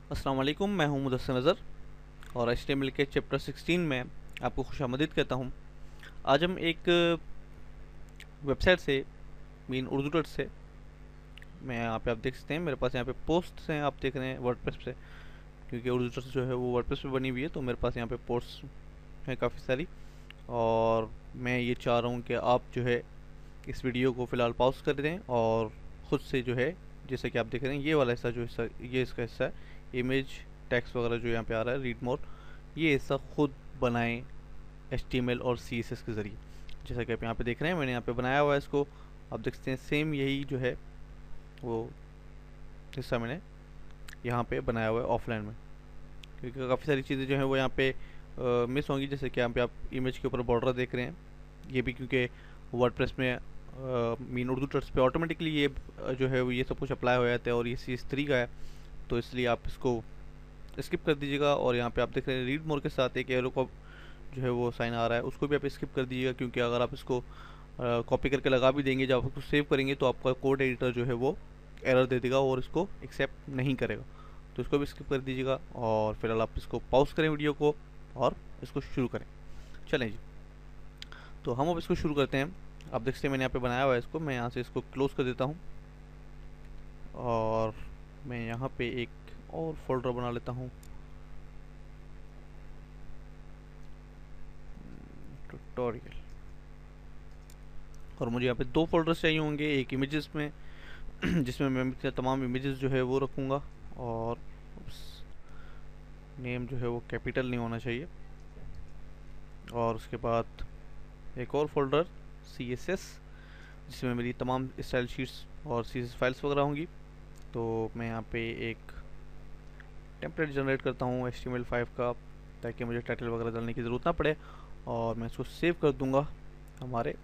अस्सलाम वालेकुम, मैं हूं मुदस्सिर नज़र और HTML के चैप्टर 16 में आपको खुशामदीद कहता हूं। आज हम एक वेबसाइट से मीन उर्दू डॉट से मैं यहाँ पे आप देख सकते हैं मेरे पास यहाँ पे पोस्ट हैं, आप देख रहे हैं वर्डप्रेस पे, क्योंकि उर्दू डॉट जो है वो वर्डप्रेस पे बनी हुई है, तो मेरे पास यहाँ पे पोस्ट हैं काफ़ी सारी। और मैं ये चाह रहा हूँ कि आप जो है इस वीडियो को फ़िलहाल पॉज कर दें और ख़ुद से जो है, जैसे कि आप देख रहे हैं ये वाला हिस्सा, जो हिस्सा ये इसका हिस्सा है, इमेज टेक्स्ट वगैरह जो यहाँ पे आ रहा है, रीड मोर, ये हिस्सा खुद बनाएं HTML और CSS के ज़रिए। जैसा कि आप यहाँ पे देख रहे हैं मैंने यहाँ पे बनाया हुआ है इसको, आप देख सकते हैं सेम यही जो है वो हिस्सा मैंने यहाँ पे बनाया हुआ है ऑफलाइन में, क्योंकि काफ़ी सारी चीज़ें जो हैं वो यहाँ पे मिस होंगी। जैसे कि यहाँ पे आप इमेज के ऊपर बॉर्डर देख रहे हैं, ये भी क्योंकि वर्डप्रेस में मीन उर्दू टर्स पे ऑटोमेटिकली ये जो है वो ये सब कुछ अप्लाई हो जाता है और ये CS3 का है, तो इसलिए आप इसको स्किप कर दीजिएगा। और यहाँ पे आप देख रहे हैं रीड मोर के साथ एक एरो का जो है वो साइन आ रहा है, उसको भी आप स्किप कर दीजिएगा, क्योंकि अगर आप इसको कॉपी करके लगा भी देंगे, जब आप इसको सेव करेंगे तो आपका कोड एडिटर जो है वो एरर दे देगा और इसको एक्सेप्ट नहीं करेगा, तो इसको भी स्किप कर दीजिएगा। और फिलहाल आप इसको पॉज करें वीडियो को और इसको शुरू करें। चलें जी, तो हम अब इसको शुरू करते हैं। आप देख सकते हैं मैंने यहाँ पे बनाया हुआ है इसको, मैं यहाँ से इसको क्लोज कर देता हूँ और मैं यहाँ पे एक और फोल्डर बना लेता हूँ, ट्यूटोरियल। और मुझे यहाँ पे दो फोल्डर्स चाहिए होंगे, एक इमेजेस में जिसमें मैं तमाम इमेजेस जो है वो रखूँगा, और नेम जो है वो कैपिटल नहीं होना चाहिए। और उसके बाद एक और फोल्डर CSS, जिसमें मेरी तमाम स्टाइल शीट्स और CSS फाइल्स वगैरह होंगी। तो मैं यहाँ पे एक टेम्पलेट जनरेट करता हूँ HTML5 का, ताकि मुझे टाइटल वगैरह डालने की ज़रूरत ना पड़े, और मैं इसको सेव कर दूंगा हमारे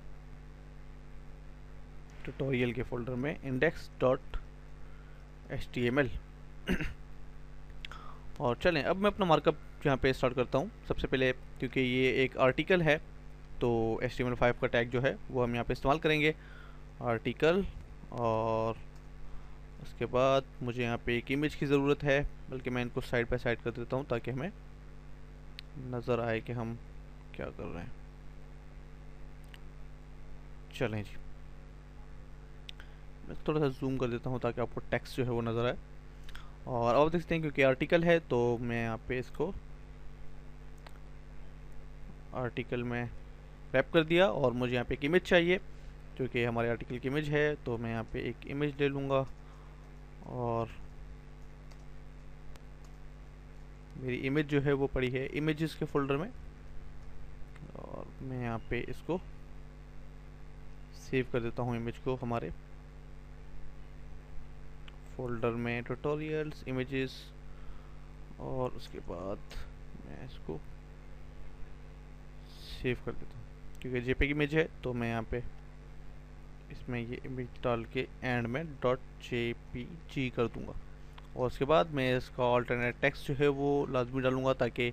ट्यूटोरियल के फोल्डर में index.html। और चलें अब मैं अपना मार्कअप यहाँ पे स्टार्ट करता हूँ। सबसे पहले क्योंकि ये एक आर्टिकल है, तो HTML5 का टैग जो है वो हम यहाँ पे इस्तेमाल करेंगे, आर्टिकल। और उसके बाद मुझे यहाँ पे एक इमेज की ज़रूरत है, बल्कि मैं इनको साइड बाय साइड कर देता हूँ ताकि हमें नज़र आए कि हम क्या कर रहे हैं। चलें जी, मैं थोड़ा सा जूम कर देता हूँ ताकि आपको टेक्स्ट जो है वो नज़र आए। और अब देखते हैं, क्योंकि आर्टिकल है तो मैं यहाँ पे इसको आर्टिकल में रैप कर दिया, और मुझे यहाँ पे एक इमेज चाहिए क्योंकि हमारे आर्टिकल की इमेज है, तो मैं यहाँ पे एक इमेज ले लूँगा और मेरी इमेज जो है वो पड़ी है इमेजेस के फोल्डर में, और मैं यहाँ पे इसको सेव कर देता हूँ इमेज को हमारे फोल्डर में ट्यूटोरियल्स इमेजेस। और उसके बाद मैं इसको सेव कर देता हूँ, क्योंकि JPEG इमेज है, तो मैं यहाँ पे इसमें ये इमेज डाल के एंड में .jpg कर दूंगा। और उसके बाद मैं इसका अल्टरनेट टेक्स्ट जो है वो लाजमी डालूंगा, ताकि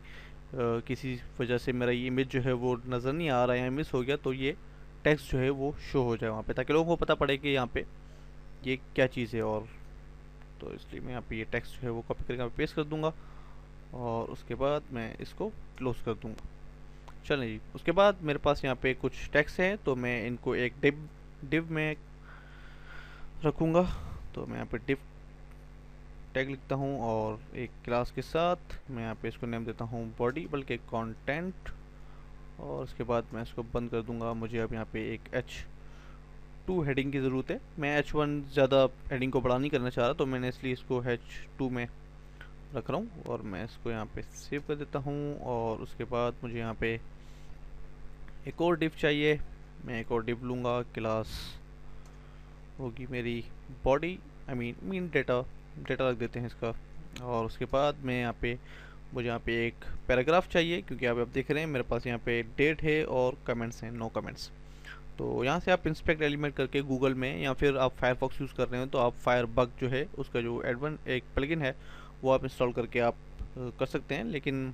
किसी वजह से मेरा ये इमेज जो है वो नज़र नहीं आ रहा है या मिस हो गया, तो ये टेक्स्ट जो है वो शो हो जाए वहाँ पे, ताकि लोगों को पता पड़े कि यहाँ पे ये क्या चीज़ है। और तो इसलिए मैं यहाँ पे ये टेक्स्ट जो है वो कॉपी करके यहाँ पे पेस्ट कर दूंगा, और उसके बाद मैं इसको क्लोज कर दूंगा। चलें जी, उसके बाद मेरे पास यहाँ पे कुछ टेक्स्ट हैं, तो मैं इनको एक div में रखूँगा। तो मैं यहाँ पे div टैग लिखता हूँ, और एक क्लास के साथ मैं यहाँ पे इसको नेम देता हूँ बॉडी, बल्कि कंटेंट। और उसके बाद मैं इसको बंद कर दूंगा। मुझे अब यहाँ पे एक H2 हेडिंग की ज़रूरत है। मैं H1 ज़्यादा हेडिंग को बड़ा नहीं करना चाह रहा, तो मैंने इसलिए इसको H2 में रख रहा हूँ, और मैं इसको यहाँ पे सेव कर देता हूँ। और उसके बाद मुझे यहाँ पे एक और div चाहिए, मैं एक और div लूँगा, क्लास होगी मेरी बॉडी, मीन डेटा रख देते हैं इसका। और उसके बाद मैं यहाँ पे मुझे यहाँ पे एक पैराग्राफ चाहिए, क्योंकि आप देख रहे हैं मेरे पास यहाँ पे डेट है और कमेंट्स हैं, नो कमेंट्स। तो यहाँ से आप इंस्पेक्ट एलिमेंट करके गूगल में, या फिर आप फायरफॉक्स यूज़ कर रहे हो तो आप फायरबग जो है उसका जो एडवन एक प्लगइन है वो आप इंस्टॉल करके आप कर सकते हैं। लेकिन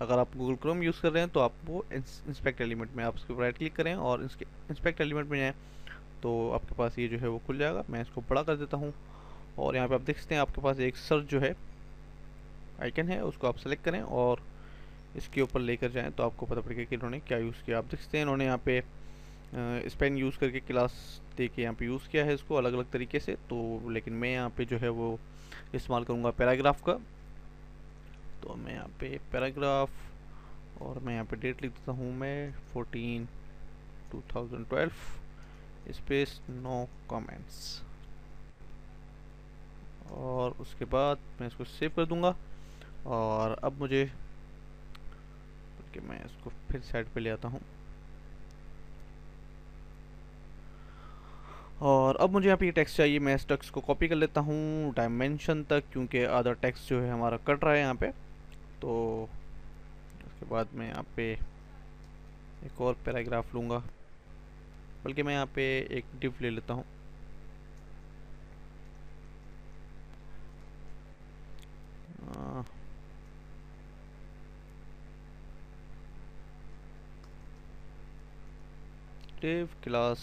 अगर आप गूगल क्रोम यूज़ कर रहे हैं तो आप वो इंस्पेक्ट एलिमेंट में आप उसके राइट क्लिक करें और इंस्पेक्ट एलिमेंट में जाएँ, तो आपके पास ये जो है वो खुल जाएगा। मैं इसको बड़ा कर देता हूँ, और यहाँ पे आप देख सकते हैं आपके पास एक सर्च जो है आइकन है उसको आप सेलेक्ट करें और इसके ऊपर लेकर जाएं तो आपको पता पड़ेगा कि इन्होंने क्या यूज़ किया। आप देख सकते हैं इन्होंने यहाँ पे स्पेन यूज़ करके क्लास दे के यहाँ पे यूज़ किया है इसको अलग अलग तरीके से। तो लेकिन मैं यहाँ पे जो है वो इस्तेमाल करूँगा पैराग्राफ का। तो मैं यहाँ पे पैराग्राफ और मैं यहाँ पे डेट लिख देता हूँ मैं 14/2012 स्पेस नो कमेंट्स। और उसके बाद मैं इसको सेव कर दूंगा। और अब मुझे कि मैं इसको फिर साइड पे ले आता हूँ और अब मुझे यहाँ पे ये टेक्स्ट चाहिए। मैं इस टेक्स्ट को कॉपी कर लेता हूँ डायमेंशन तक क्योंकि आधा टेक्स्ट जो है हमारा कट रहा है यहाँ पे। तो उसके बाद मैं यहाँ पे एक और पैराग्राफ लूँगा, बल्कि मैं यहाँ पे एक डिव ले लेता हूँ। डिव क्लास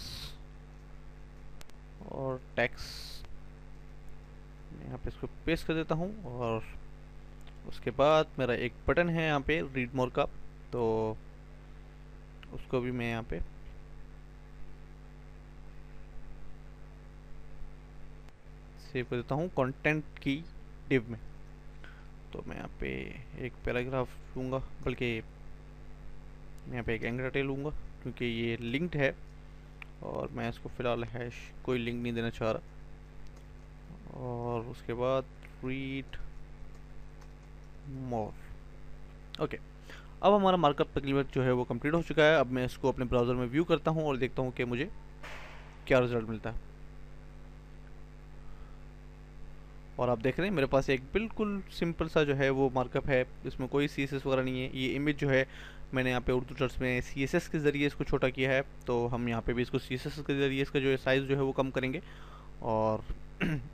और टेक्स्ट मैं यहाँ पे इसको पेस्ट कर देता हूँ। और उसके बाद मेरा एक बटन है यहाँ पे रीड मोर का, तो उसको भी मैं यहाँ पे सेव कर देता हूँ कंटेंट की डिव में। तो मैं यहाँ पे एक पैराग्राफ लूँगा, बल्कि मैं यहाँ पे एक एंकर टेल लूँगा क्योंकि ये लिंक्ड है और मैं इसको फ़िलहाल हैश कोई लिंक नहीं देना चाह रहा। और उसके बाद रीड मोर। ओके, अब हमारा मार्कअप तकरीबन जो है वो कंप्लीट हो चुका है। अब मैं इसको अपने ब्राउज़र में व्यू करता हूँ और देखता हूँ कि मुझे क्या रिज़ल्ट मिलता है। और आप देख रहे हैं मेरे पास एक बिल्कुल सिंपल सा जो है वो मार्कअप है, इसमें कोई CSS वगैरह नहीं है। ये इमेज जो है मैंने यहाँ पे उर्दू टर्स में CSS के ज़रिए इसको छोटा किया है, तो हम यहाँ पे भी इसको CSS के ज़रिए इसका जो है साइज़ जो है वो कम करेंगे और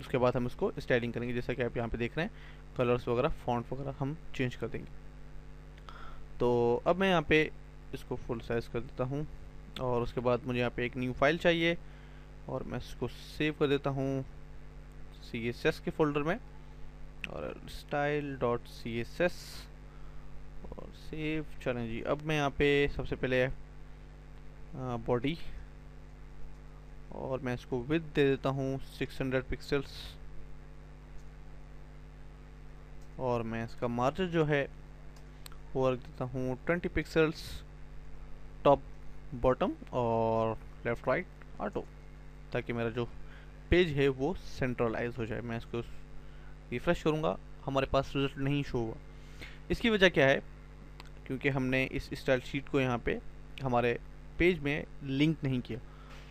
उसके बाद हम इसको स्टाइलिंग करेंगे। जैसा कि आप यहाँ पे देख रहे हैं कलर्स वगैरह फॉन्ट वगैरह हम चेंज कर देंगे। तो अब मैं यहाँ पे इसको फुल साइज़ कर देता हूँ और उसके बाद मुझे यहाँ पे एक न्यू फाइल चाहिए और मैं इसको सेव कर देता हूँ CSS के फोल्डर में और style.css और सेव। चलें जी, अब मैं यहाँ पे सबसे पहले बॉडी और मैं इसको विड्थ दे देता हूँ 600 पिक्सल्स और मैं इसका मार्जिन जो है वो रख देता हूँ 20 पिक्सल्स टॉप बॉटम और लेफ़्ट राइट ऑटो, ताकि मेरा जो पेज है वो सेंट्रलाइज हो जाए। मैं इसको रिफ्रेश करूँगा, हमारे पास रिजल्ट नहीं शो हुआ। इसकी वजह क्या है? क्योंकि हमने इस स्टाइल शीट को यहाँ पे हमारे पेज में लिंक नहीं किया।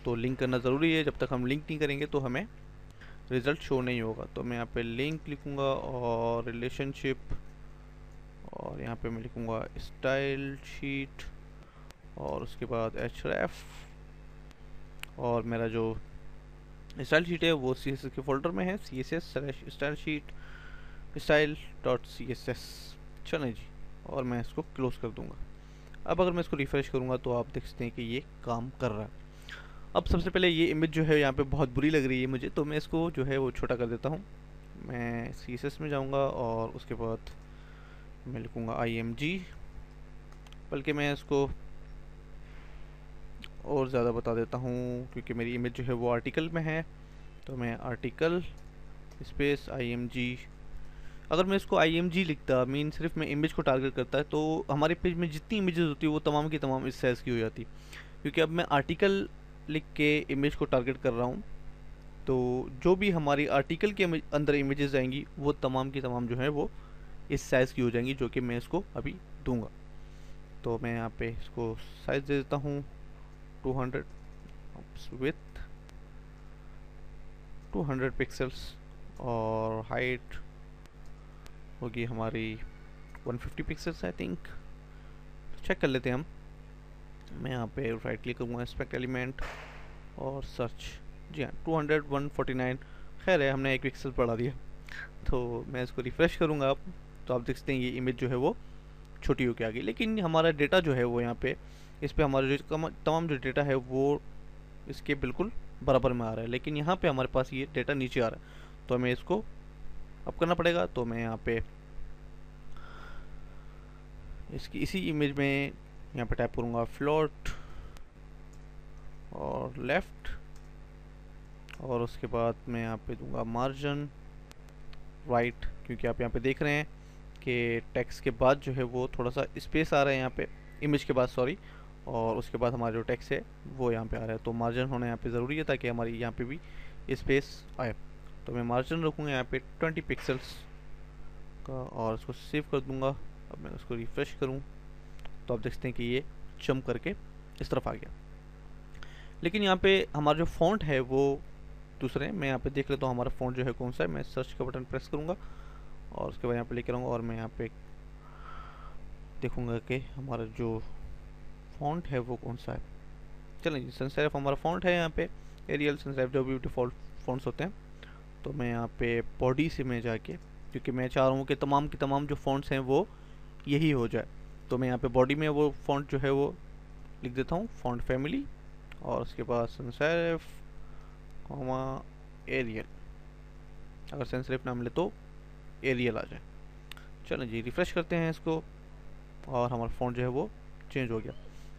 तो लिंक करना ज़रूरी है, जब तक हम लिंक नहीं करेंगे तो हमें रिज़ल्ट शो नहीं होगा। तो मैं यहाँ पे लिंक लिखूँगा और रिलेशनशिप और यहाँ पे मैं लिखूँगा स्टाइल शीट और उसके बाद href और मेरा जो स्टाइल शीट है वो CSS के फोल्डर में है, css/स्टाइल शीट style.css। चलें जी, और मैं इसको क्लोज कर दूंगा। अब अगर मैं इसको रिफ्रेश करूंगा तो आप देख सकते हैं कि ये काम कर रहा है। अब सबसे पहले ये इमेज जो है यहाँ पे बहुत बुरी लग रही है मुझे, तो मैं इसको जो है वो छोटा कर देता हूँ। मैं CSS में जाऊँगा और उसके बाद मैं लिखूँगा img, बल्कि मैं इसको और ज़्यादा बता देता हूँ क्योंकि मेरी इमेज जो है वो आर्टिकल में है। तो मैं आर्टिकल स्पेस img, अगर मैं इसको img लिखता मीन सिर्फ मैं इमेज को टारगेट करता है तो हमारे पेज में जितनी इमेजेस होती है वो तमाम की तमाम इस साइज़ की हो जाती। क्योंकि अब मैं आर्टिकल लिख के इमेज को टारगेट कर रहा हूँ, तो जो भी हमारी आर्टिकल के अंदर इमेजेस आएंगी वो तमाम की तमाम जो है वो इस साइज़ की हो जाएंगी, जो कि मैं इसको अभी दूंगा। तो मैं यहाँ पे इसको साइज़ दे देता हूँ 200 विथ 200 पिक्सल्स और हाइट होगी हमारी 150 पिक्सल्स आई थिंक। चेक कर लेते हैं हम। मैं यहाँ पे राइट क्लिक करूँगा इंस्पेक्ट एलिमेंट और सर्च। जी हाँ, 200 149 खैर है, हमने 1 पिक्सल बढ़ा दिया। तो मैं इसको रिफ़्रेश करूँगा अब, तो आप देख सकते हैं ये इमेज जो है वो छोटी होकर आ गई। लेकिन हमारा डेटा जो है वो यहाँ पे इस पर हमारा जो तमाम जो डेटा है वो इसके बिल्कुल बराबर में आ रहा है, लेकिन यहाँ पे हमारे पास ये डेटा नीचे आ रहा है। तो हमें इसको अब करना पड़ेगा। तो मैं यहाँ पे इसकी इसी इमेज में यहाँ पे टाइप करूँगा फ्लोट और लेफ़्ट, और उसके बाद मैं यहाँ पे दूंगा मार्जिन राइट, क्योंकि आप यहाँ पे देख रहे हैं कि टेक्स्ट के बाद जो है वो थोड़ा सा स्पेस आ रहा है यहाँ पे, इमेज के बाद सॉरी, और उसके बाद हमारा जो टेक्स्ट है वो यहाँ पे आ रहा है, तो मार्जिन होना यहाँ पे ज़रूरी है ताकि हमारी यहाँ पे भी स्पेस आए। तो मैं मार्जिन रखूँगा यहाँ पे 20 पिक्सल्स का और इसको सेव कर दूँगा। अब मैं उसको रिफ़्रेश करूँ तो आप देखते हैं कि ये जंप करके इस तरफ आ गया, लेकिन यहाँ पे हमारा जो फ़ॉन्ट है वो दूसरे, मैं यहाँ पे देख लेता हूँ हमारा फ़ॉन्ट जो है कौन सा है। मैं सर्च का बटन प्रेस करूँगा और उसके बाद यहाँ पे लेकर आऊँगा और मैं यहाँ पे देखूँगा कि हमारा जो फ़ॉन्ट है वो कौन सा है। चलिए जी, sans serif हमारा फ़ॉन्ट है यहाँ पे, एरियल sans serif जो भी डिफ़ॉल्ट फ़ॉन्ट्स होते हैं। तो मैं यहाँ पे बॉडी से में जाके, क्योंकि मैं चाह रहा हूँ कि तमाम की तमाम जो फ़ॉन्ट्स हैं वो यही हो जाए, तो मैं यहाँ पे बॉडी में वो फ़ॉन्ट जो है वो लिख देता हूँ, फ़ॉन्ट फैमिली, और उसके बाद sans serif एरियल, अगर sans serif ना मिले तो एरियल आ जाए। चलो जी, रिफ़्रेश करते हैं इसको और हमारा फ़ॉन्ट जो है वो चेंज हो गया।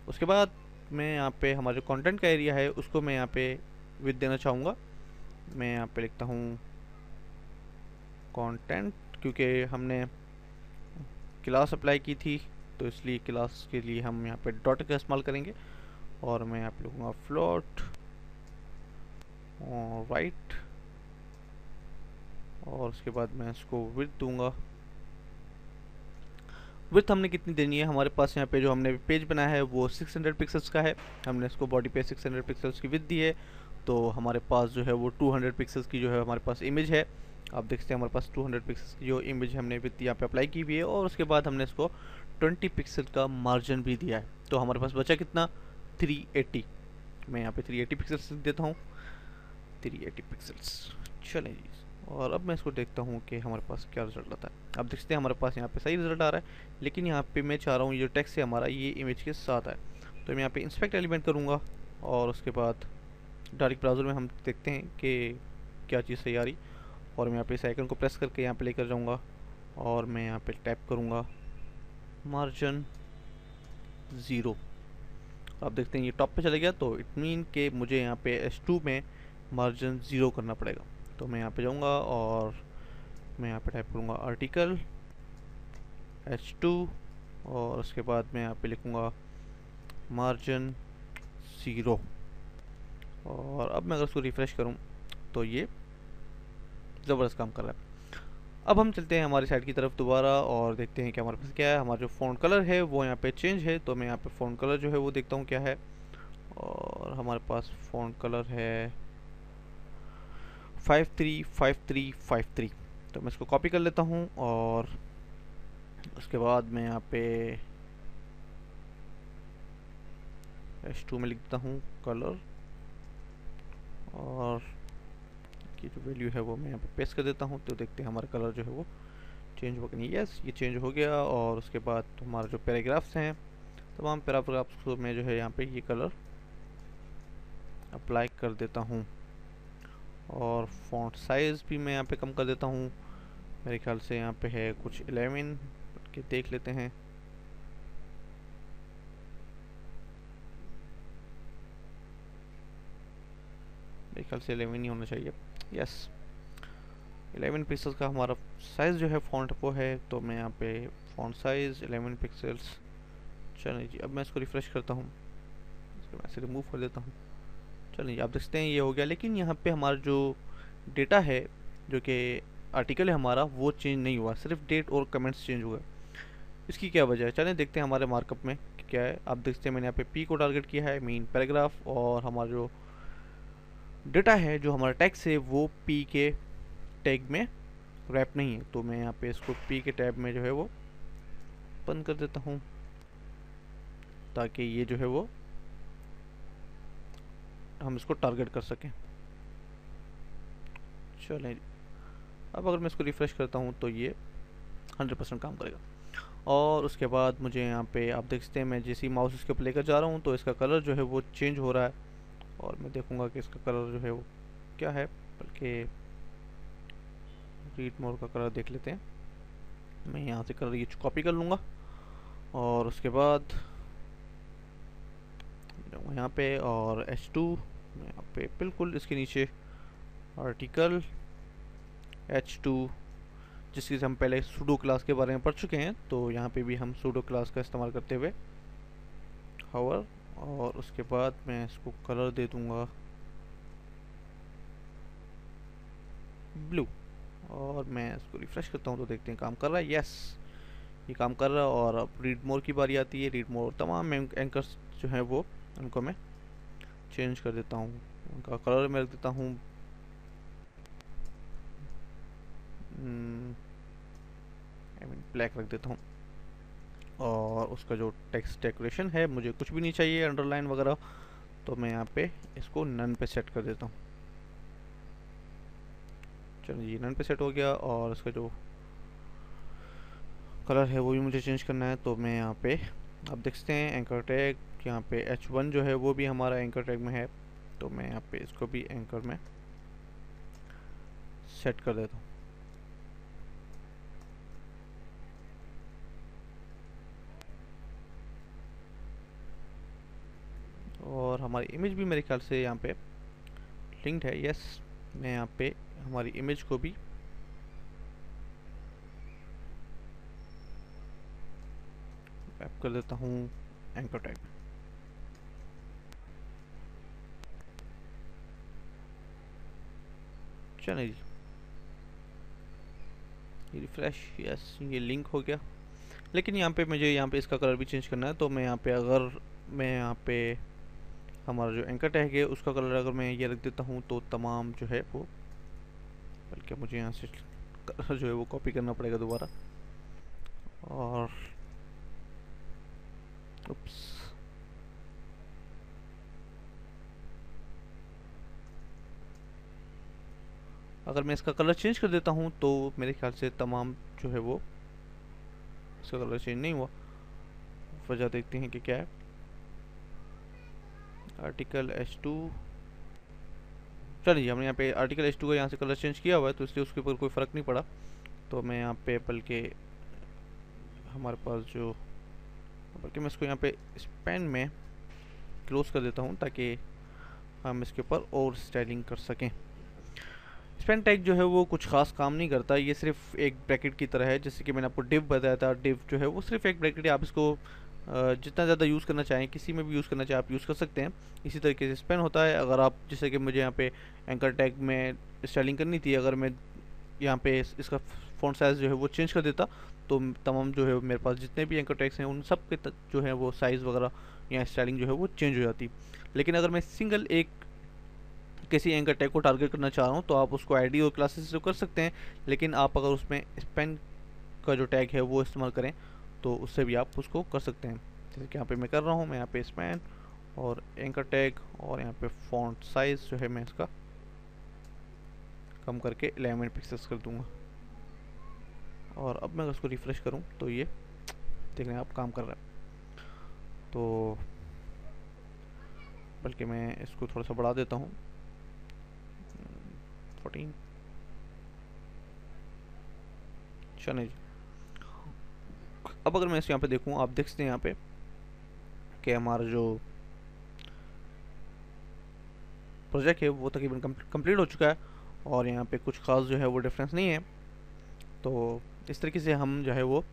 उसके बाद मैं यहाँ पे हमारा जो कंटेंट का एरिया है उसको मैं यहाँ पे विड्थ देना चाहूँगा। मैं यहाँ पे लिखता हूँ कंटेंट, क्योंकि हमने क्लास अप्लाई की थी तो इसलिए क्लास के लिए हम यहाँ पे डॉट का इस्तेमाल करेंगे, और मैं यहाँ पे लिखूँगा फ्लोट और राइट, और उसके बाद मैं इसको विड्थ दूंगा। विड्थ हमने कितनी देनी है, हमारे पास यहाँ पे जो हमने पेज बनाया है वो 600 पिक्सल्स का है, हमने इसको बॉडी पे 600 पिक्सल्स की विड्थ दी है, तो हमारे पास जो है वो 200 पिक्सल्स की जो है हमारे पास इमेज है। आप देखते हैं हमारे पास 200 पिक्सल्स की जो इमेज हमने विड्थ यहाँ पे अप्लाई की हुई है, और उसके बाद हमने इसको 20 पिक्सल का मार्जिन भी दिया है, तो हमारे पास बचा कितना 380। मैं यहाँ पे 380 पिक्सल्स देता हूँ, 380 पिक्सल्स। चलें जी, और अब मैं इसको देखता हूँ कि हमारे पास क्या रिजल्ट आता है। आप देखते हैं हमारे पास यहाँ पे सही रिजल्ट आ रहा है, लेकिन यहाँ पे मैं चाह रहा हूँ ये टेक्स्ट है हमारा ये इमेज के साथ आए, तो मैं यहाँ पे इंस्पेक्ट एलिमेंट करूँगा और उसके बाद डायरेक्ट ब्राउज़र में हम देखते हैं कि क्या चीज़ सही आ रही, और मैं यहाँ पे इस आइकन को प्रेस करके यहाँ पे लेकर जाऊँगा और मैं यहाँ पे टैप करूँगा मार्जिन 0। आप देखते हैं ये टॉप पे चले गया, तो इट मीन के मुझे यहाँ पे H2 में मार्जिन 0 करना पड़ेगा। तो मैं यहाँ पे जाऊँगा और मैं यहाँ पे टाइप करूँगा आर्टिकल H2, और उसके बाद मैं यहाँ पे लिखूँगा मार्जिन 0, और अब मैं अगर उसको रिफ़्रेश करूँ तो ये ज़बरदस्त काम कर रहा है। अब हम चलते हैं हमारी साइड की तरफ दोबारा और देखते हैं कि हमारे पास क्या है। हमारा जो फ़ॉन्ट कलर है वो यहाँ पे चेंज है, तो मैं यहाँ पे फ़ॉन्ट कलर जो है वो देखता हूँ क्या है, और हमारे पास फ़ॉन्ट कलर है 535353। तो मैं इसको कॉपी कर लेता हूँ और उसके बाद मैं यहाँ पे H2 में लिख देता हूँ कलर, और की जो वैल्यू है वो मैं यहाँ पे पेस्ट कर देता हूँ, तो देखते हैं हमारा कलर जो है वो चेंज हो गया। नहीं, यस, ये चेंज हो गया। और उसके बाद हमारा जो पैराग्राफ्स हैं तमाम पैराग्राफ्स को मैं जो है यहाँ पे ये कलर अप्लाई कर देता हूँ, और फॉन्ट साइज़ भी मैं यहाँ पे कम कर देता हूँ। मेरे ख्याल से यहाँ पे है कुछ 11 के, देख लेते हैं। मेरे ख्याल से 11 ही होना चाहिए, यस 11 पिक्सल्स का हमारा साइज़ जो है फ़ॉन्ट वो है, तो मैं यहाँ पे फ़ॉन्ट साइज़ 11 पिक्सल्स। चलिए जी, अब मैं इसको रिफ़्रेश करता हूँ, इसको मैं ऐसे रिमूव कर देता हूँ। चलिए जी, आप देखते हैं ये हो गया, लेकिन यहाँ पे हमारा जो डेटा है जो कि आर्टिकल है हमारा वो चेंज नहीं हुआ, सिर्फ डेट और कमेंट्स चेंज हुए। इसकी क्या वजह है, चलें देखते हैं हमारे मार्कअप में क्या है। आप देखते हैं मैंने यहाँ पे पी को टारगेट किया है, मीन पैराग्राफ, और हमारा जो डेटा है जो हमारा टैक्स है वो पी के टैग में रैप नहीं है, तो मैं यहाँ पे इसको पी के टैब में जो है वो बंद कर देता हूँ ताकि ये जो है वो हम इसको टारगेट कर सकें। चलें, अब अगर मैं इसको रिफ़्रेश करता हूँ तो ये 100% काम करेगा। और उसके बाद मुझे यहाँ पे आप देखते हैं मैं जैसे ही माउस इसके ऊपर लेकर जा रहा हूँ तो इसका कलर जो है वो चेंज हो रहा है, और मैं देखूँगा कि इसका कलर जो है वो क्या है। बल्कि रीड मोड का कलर देख लेते हैं। मैं यहाँ से कलर ये कॉपी कर लूँगा और उसके बाद यहाँ पे, और H2 यहाँ पे बिल्कुल इसके नीचे आर्टिकल H2, जिसकी हम पहले सूडो क्लास के बारे में पढ़ चुके हैं, तो यहाँ पे भी हम सूडो क्लास का इस्तेमाल करते हुए हावर, और उसके बाद मैं इसको कलर दे दूँगा ब्लू, और मैं इसको रिफ्रेश करता हूँ तो देखते हैं काम कर रहा है। यस, ये काम कर रहा है। और अब रीड मोर की बारी आती है। रीड मोर तमाम एंकर्स जो हैं वो उनको मैं चेंज कर देता हूँ, उनका कलर मैं रख देता हूँ ब्लैक रख देता हूँ। और उसका जो टेक्स्ट डेकोरेशन है, मुझे कुछ भी नहीं चाहिए अंडरलाइन वगैरह, तो मैं यहाँ पे इसको नन पे सेट कर देता हूँ। चलो ये नन पे सेट हो गया। और इसका जो कलर है वो भी मुझे चेंज करना है, तो मैं यहाँ पे आप देख सकते हैं एंकर टैग यहाँ पे H1 जो है वो भी हमारा एंकर टैग में है, तो मैं यहाँ पे इसको भी एंकर में सेट कर देता हूँ। और हमारी इमेज भी मेरे ख्याल से यहाँ पे लिंक्ड है। यस, मैं यहाँ पे हमारी इमेज को भी रैप कर देता हूँ एंकर टैग में। चलिए जी, ये रिफ्रेश, यस ये लिंक हो गया। लेकिन यहाँ पे मुझे यहाँ पे इसका कलर भी चेंज करना है, तो मैं यहाँ पे मैं यहाँ पे हमारा जो एंकर टैग है उसका कलर अगर मैं ये रख देता हूँ तो तमाम जो है वो, बल्कि मुझे यहाँ से कलर जो है वो कॉपी करना पड़ेगा दोबारा। और उप्स, अगर मैं इसका कलर चेंज कर देता हूँ तो मेरे ख्याल से तमाम जो है वो, इसका कलर चेंज नहीं हुआ। वजह देखते हैं कि क्या है। आर्टिकल H2, चलिए हमने यहाँ पे आर्टिकल H2 का यहाँ से कलर चेंज किया हुआ है, तो इसलिए उसके ऊपर कोई फ़र्क नहीं पड़ा। तो मैं यहाँ पे बल्कि हमारे पास जो, बल्कि मैं इसको यहाँ पे स्पेन में क्लोज कर देता हूँ ताकि हम इसके ऊपर और स्टाइलिंग कर सकें। स्पेन टैग जो है वो कुछ खास काम नहीं करता, ये सिर्फ एक ब्रैकेट की तरह है। जैसे कि मैंने आपको डिव बताया था, डिव जो है वो सिर्फ एक ब्रैकेट है। आप इसको जितना ज़्यादा यूज़ करना चाहें, किसी में भी यूज़ करना चाहें आप यूज़ कर सकते हैं। इसी तरीके से स्पेन होता है। अगर आप, जैसे कि मुझे यहाँ पे एंकर टैग में स्टाइलिंग करनी थी, अगर मैं यहाँ पे इसका फ़ॉन्ट साइज़ जो है वो चेंज कर देता तो तमाम जो है मेरे पास जितने भी एंकर टैग्स हैं उन सब के जो है वो साइज़ वगैरह या स्टाइलिंग जो है वो चेंज हो जाती। लेकिन अगर मैं सिंगल एक किसी एंकर टैग को टारगेट करना चाह रहा हूँ तो आप उसको आईडी और क्लासेस से कर सकते हैं, लेकिन आप अगर उसमें स्पेन का जो टैग है वो इस्तेमाल करें तो उससे भी आप उसको कर सकते हैं। जैसे कि यहाँ पे मैं कर रहा हूँ, मैं यहाँ पे स्पेन और एंकर टैग और यहाँ पे फ़ॉन्ट साइज़ जो है मैं इसका कम करके 11 पिक्सेल्स कर दूँगा। और अब मैं उसको रिफ़्रेश करूँ तो ये देख रहे हैं आप काम कर रहा है। तो बल्कि मैं इसको थोड़ा सा बढ़ा देता हूँ 14। चलिए जी, अब अगर मैं इस यहाँ पे देखूँ, आप देख सकते हैं यहाँ पे कि हमारा जो प्रोजेक्ट है वो तकरीबन कंप्लीट हो चुका है और यहाँ पे कुछ खास जो है वो डिफरेंस नहीं है। तो इस तरीके से हम जो है वो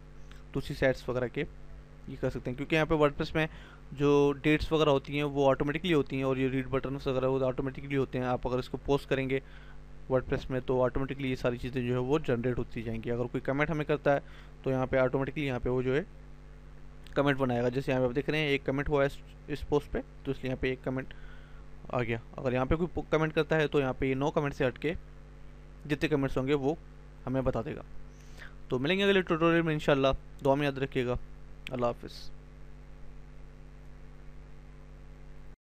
दूसरी साइट्स वगैरह के ये कर सकते हैं, क्योंकि यहाँ पे वर्डप्रेस में जो डेट्स वगैरह होती हैं वो ऑटोमेटिकली होती हैं और ये रीड बटन वगैरह वो ऑटोमेटिकली होते हैं। आप अगर इसको पोस्ट करेंगे वर्डप्रेस में तो ऑटोमेटिकली ये सारी चीज़ें जो है वो जनरेट होती जाएंगी। अगर कोई कमेंट हमें करता है तो यहाँ पे ऑटोमेटिकली यहाँ पे वो जो है कमेंट बनाएगा। जैसे यहाँ पे आप देख रहे हैं एक कमेंट हुआ है इस पोस्ट पे, तो इसलिए यहाँ पे एक कमेंट आ गया। अगर यहाँ पे कोई कमेंट करता है तो यहाँ पे ये 9 कमेंट से हट के जितने कमेंट्स होंगे वो हमें बता देगा। तो मिलेंगे अगले ट्यूटोरियल में इंशाल्लाह। दुआ में याद रखिएगा। अल्लाह हाफिज़।